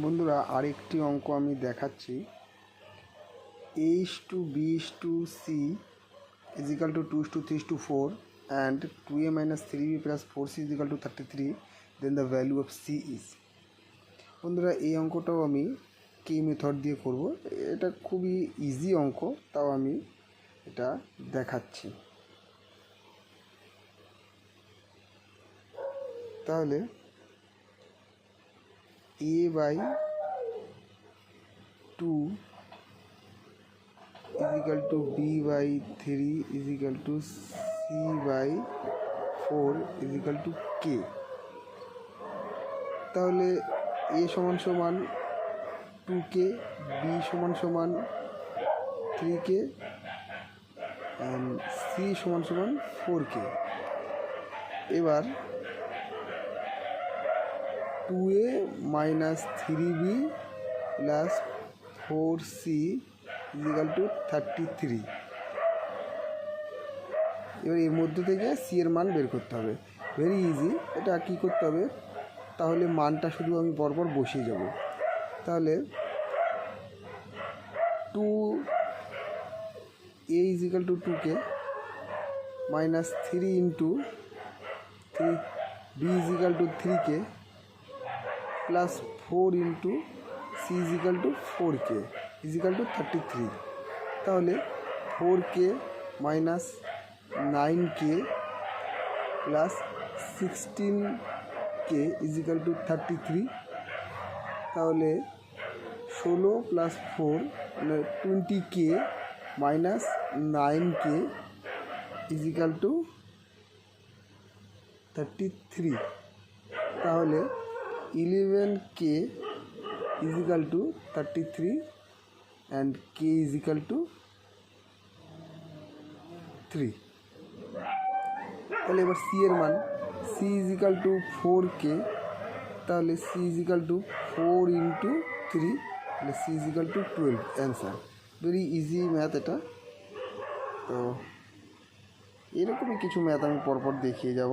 বন্ধুরা আরেকটি অঙ্ক আমি দেখাচ্ছি। a/b/c is equal to 2:3:4 and 2a minus 3b plus 4c is equal to 33, then the value of c is। বন্ধুরা এই অঙ্কটাও আমি কি মেথড দিয়ে করব, এটা খুবই ইজি অঙ্ক, তাও আমি এটা দেখাচ্ছি। তাহলে a/2 is equal to b/3 is equal to c/4 is equal to k। তাহলে a সমান সমান 2k, b সমান সমান 3k and c সমান সমান 4k। এবার 2a minus 3b plus 4c is equal to 33। এবার এর মধ্যে থেকে c এর মান বের করতে হবে। Very easy. এটা কি করতে হবে, তাহলে মানটা শুধু আমি পরপর বসিয়ে যাব। তাহলে 2a is equal to 2k minus 3 into 3b is equal to 3k plus 4 into c is equal to 4k is equal to 33। তাহলে 4k minus 9k plus 16k is equal to 33। তাহলে 16 plus 4 মানে 20k minus 9k is equal to 33। তাহলে 11k is equal to 33 and k is equal to 3। তাহলে এবার c এর মান, c is equal to 4k, তাহলে c is equal to 4 into 3, তাহলে c is equal to 12। Answer. Very easy math এটা। তো এরকমই কিছু ম্যাথ আমি পরপর দেখিয়ে যাব।